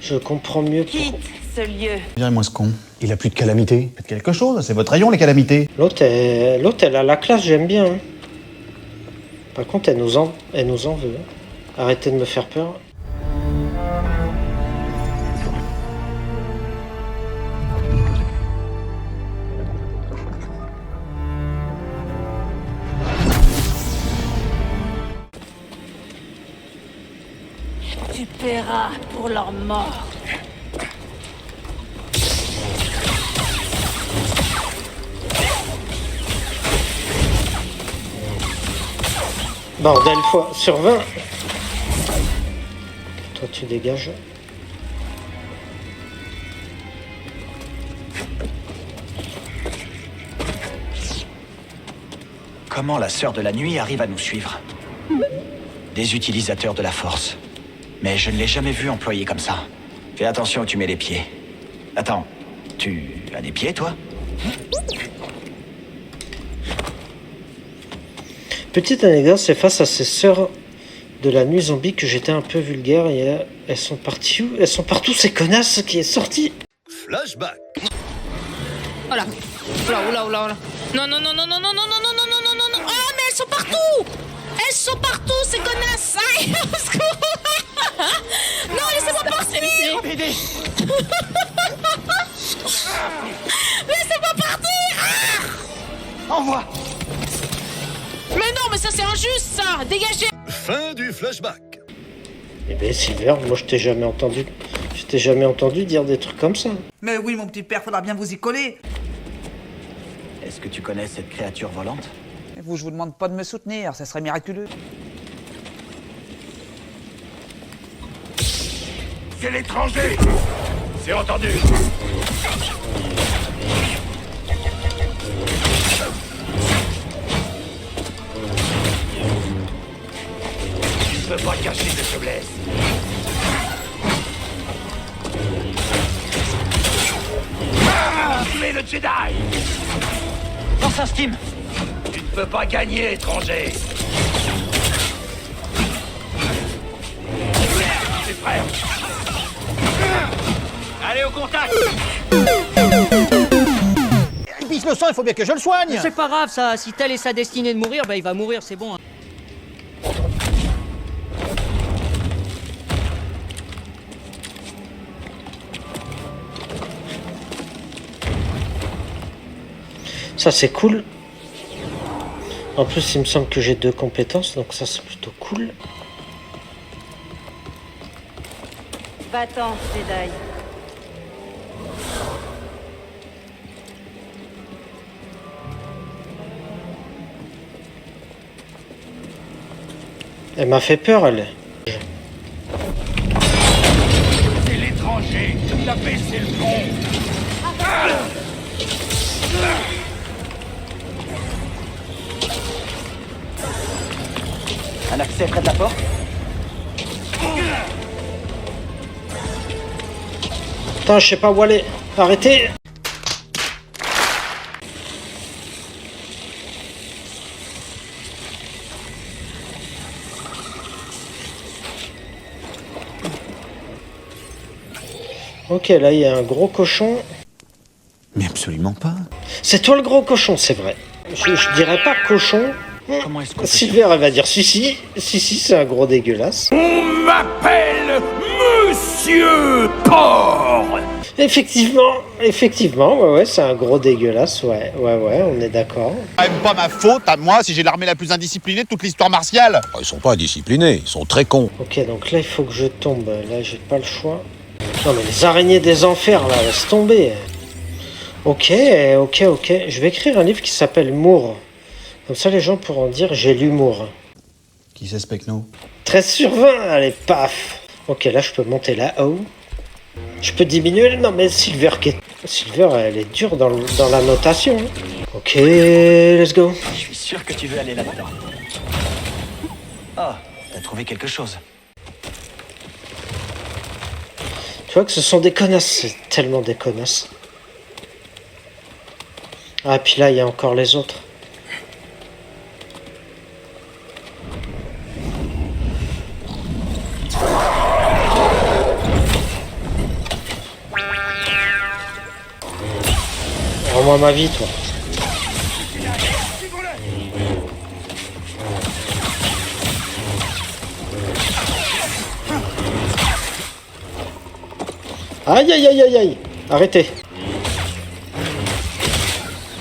Je comprends mieux Quitte ce lieu. Virez-moi ce con. Il a plus de calamité. Faites quelque chose, c'est votre rayon les calamités. L'autre, elle a la classe, j'aime bien. Hein. Par contre, elle nous en veut. Hein. Arrêtez de me faire peur. Tu paieras pour leur mort. Bordel fois sur 20. Toi, tu dégages. Comment la sœur de la nuit arrive à nous suivre? Des utilisateurs de la force. Mais je ne l'ai jamais vu employé comme ça. Fais attention où tu mets les pieds. Attends, tu as des pieds, toi? Petite anecdote, c'est face à ces sœurs de la nuit zombie que j'étais un peu vulgaire et elles sont parties où? Elles sont partout ces connasses qui est sorti. Flashback. Voilà. Oula. Non. Ah, mais elles sont partout. Elles sont partout, ces connasses. Aïe, au secours. Non, laissez-moi partir. Laissez-moi partir. Envoie! Mais non, mais ça c'est injuste, ça. Dégagez. Fin du flashback. Eh ben Silver, moi je t'ai jamais entendu dire des trucs comme ça. Mais oui, mon petit père, faudra bien vous y coller. Est-ce que tu connais cette créature volante? Et vous, je vous demande pas de me soutenir, ça serait miraculeux. C'est l'étranger. C'est entendu. Tu ne peux pas cacher tes faiblesses. Mais le Jedi! Lance un steam! Tu ne peux pas gagner, étranger! C'est frère! Allez au contact! Il pisse le sang, il faut bien que je le soigne. C'est pas grave ça, si telle est sa destinée de mourir, bah il va mourir, c'est bon. Hein. Ça c'est cool. En plus il me semble que j'ai 2 compétences, donc ça c'est plutôt cool. Va-t'en, Jedi. Elle m'a fait peur, elle. C'est l'étranger! Il a baissé le front! Un accès près de la porte? Putain, je sais pas où aller. Arrêtez. Ok, là il y a un gros cochon. Mais absolument pas. C'est toi le gros cochon, c'est vrai. Je dirais pas cochon. Comment est-ce qu'on peut... Silver, elle va dire si, c'est un gros dégueulasse. On m'appelle Monsieur Porc! Effectivement, ouais, c'est un gros dégueulasse, ouais, on est d'accord. C'est même pas ma faute à moi si j'ai l'armée la plus indisciplinée de toute l'histoire martiale. Ils sont pas indisciplinés, ils sont très cons. Ok, donc là, il faut que je tombe. Là, j'ai pas le choix. Non, mais les araignées des enfers, là, laisse tomber. Ok. Je vais écrire un livre qui s'appelle Moore. Comme ça, les gens pourront dire j'ai l'humour. Qui c'est ce Pecno? 13 sur 20, allez, paf. Ok, là, je peux monter là-haut. Je peux diminuer. Non, mais Silver, elle est dure dans la notation. Ok, let's go. Je suis sûr que tu veux aller là-dedans. Ah, t'as trouvé quelque chose. Tu vois que ce sont des connasses, c'est tellement des connasses. Ah, puis là, il y a encore les autres. Rends-moi ma vie, toi. Aïe, aïe, aïe, aïe, aïe. Arrêtez.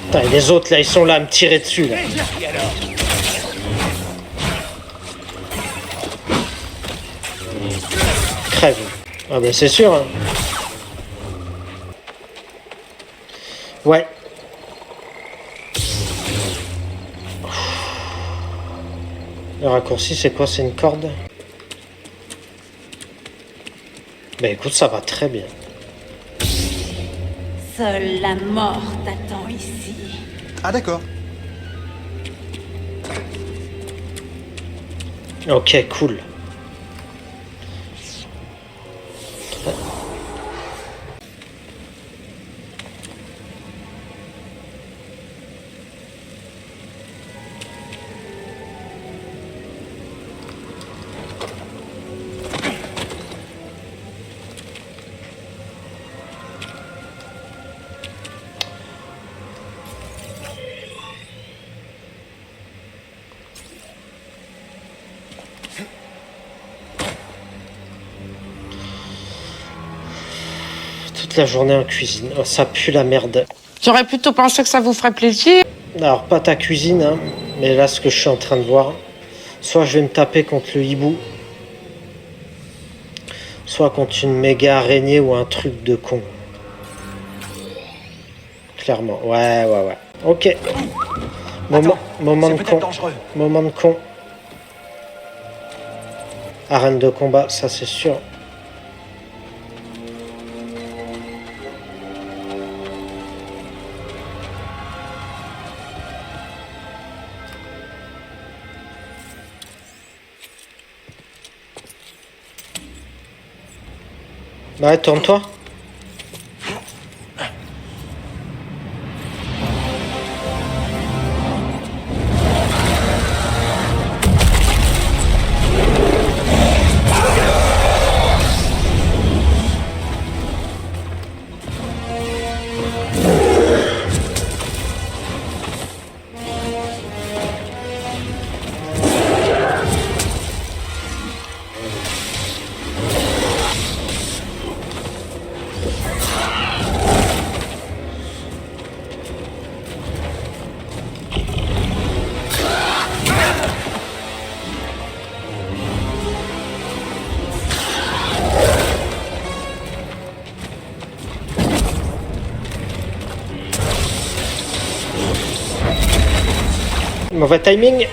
Putain, et les autres, là, ils sont là à me tirer dessus, là. Crève. Ah ben c'est sûr. Hein. Ouais. Le raccourci, c'est quoi? C'est une corde? Ben écoute, ça va très bien. Seule la mort t'attend ici. Ah d'accord. Ok, cool. Toute la journée en cuisine. Oh, ça pue la merde. J'aurais plutôt pensé que ça vous ferait plaisir. Alors, pas ta cuisine, hein, mais là, ce que je suis en train de voir, soit je vais me taper contre le hibou, soit contre une méga araignée ou un truc de con. Clairement. Ouais. Ok. Moment de con. Dangereux. Moment de con. Arène de combat, ça c'est sûr. Ouais, tourne-toi. Mauvais timing.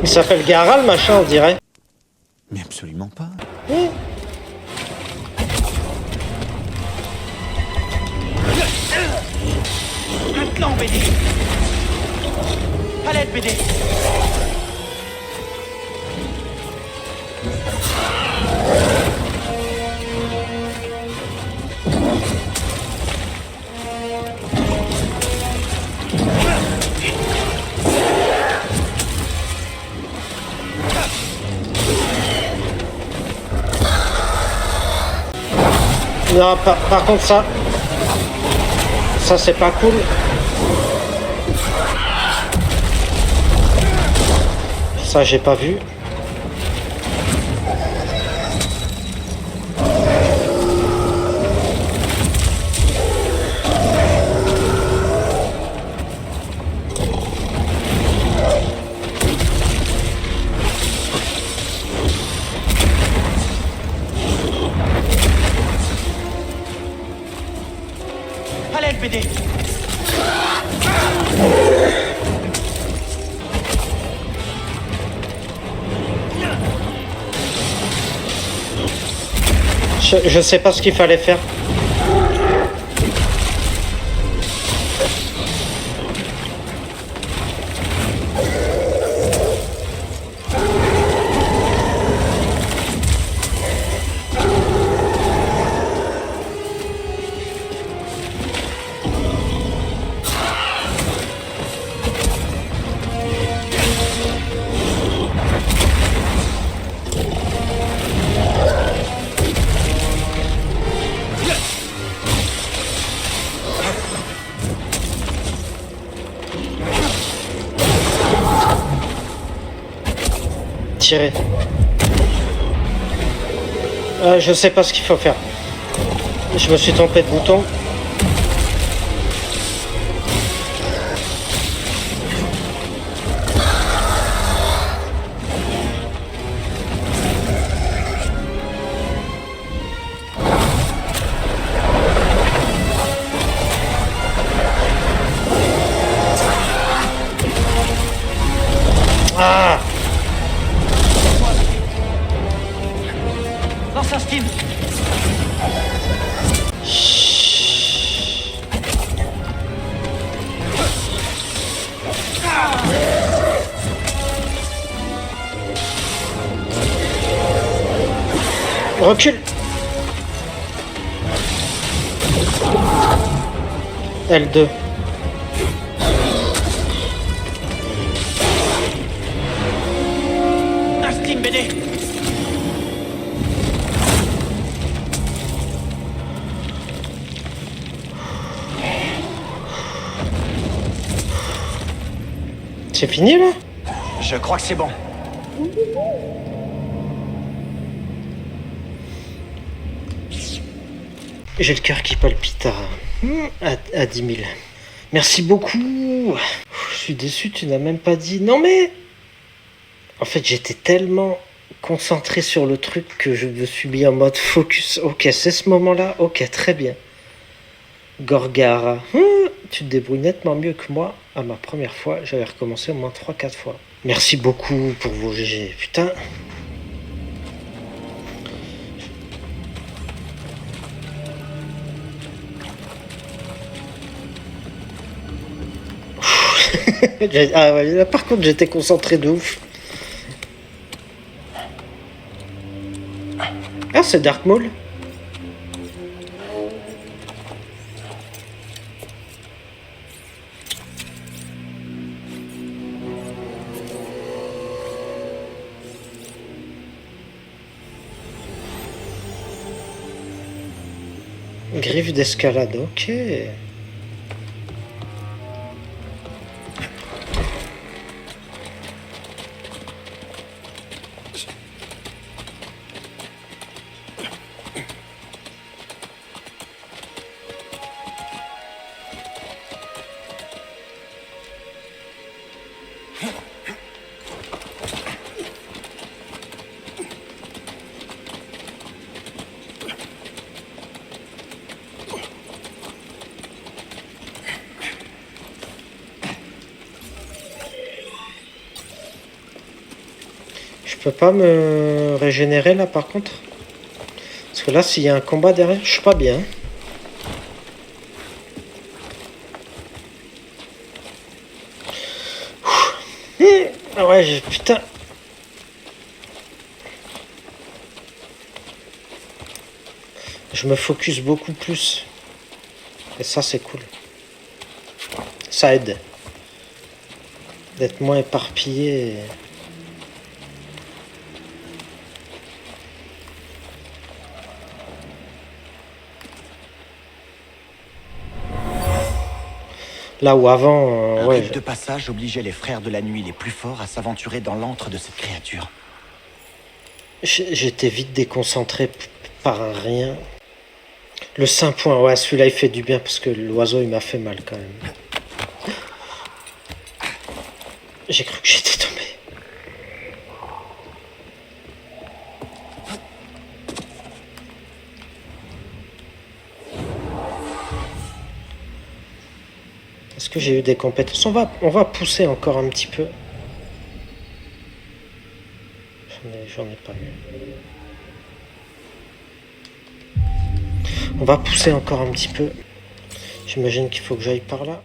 Il s'appelle Gara, le machin, on dirait. Mais absolument pas. Oui. Maintenant, BD. À l'aide, BD. Non, par contre ça c'est pas cool. Ça j'ai pas vu. À l'aide, BD. Je sais pas ce qu'il fallait faire. tirer. Je sais pas ce qu'il faut faire. Je me suis trompé de bouton. Ah! Force un Steve. Recule. L2. Un Steam BD. C'est fini là? Je crois que c'est bon. J'ai le cœur qui palpite à 10 000. Merci beaucoup. Je suis déçu, tu n'as même pas dit. Non mais... En fait, j'étais tellement concentré sur le truc que je me suis mis en mode focus. Ok, c'est ce moment-là. Ok, très bien. Gorgara. Tu te débrouilles nettement mieux que moi. À ma première fois, j'avais recommencé au moins 3-4 fois. Merci beaucoup pour vos GG. Putain. Ah ouais, là, par contre, j'étais concentré de ouf. Ah, c'est Dark Maul. Griffe d'escalade, ok. Je peux pas me régénérer là par contre? Parce que là s'il y a un combat derrière, je suis pas bien. Ah ouais, putain. Je me focus beaucoup plus. Et ça c'est cool. Ça aide. D'être moins éparpillé. Là où avant, Un ouais. rite de passage obligeait les frères de la nuit les plus forts à s'aventurer dans l'antre de cette créature. J'étais vite déconcentré par un rien. Le 5 points, ouais, celui-là il fait du bien parce que l'oiseau il m'a fait mal quand même. J'ai cru que j'étais tombé. Est-ce que j'ai eu des compétences? On va pousser encore un petit peu. J'en ai pas eu. On va pousser encore un petit peu. J'imagine qu'il faut que j'aille par là.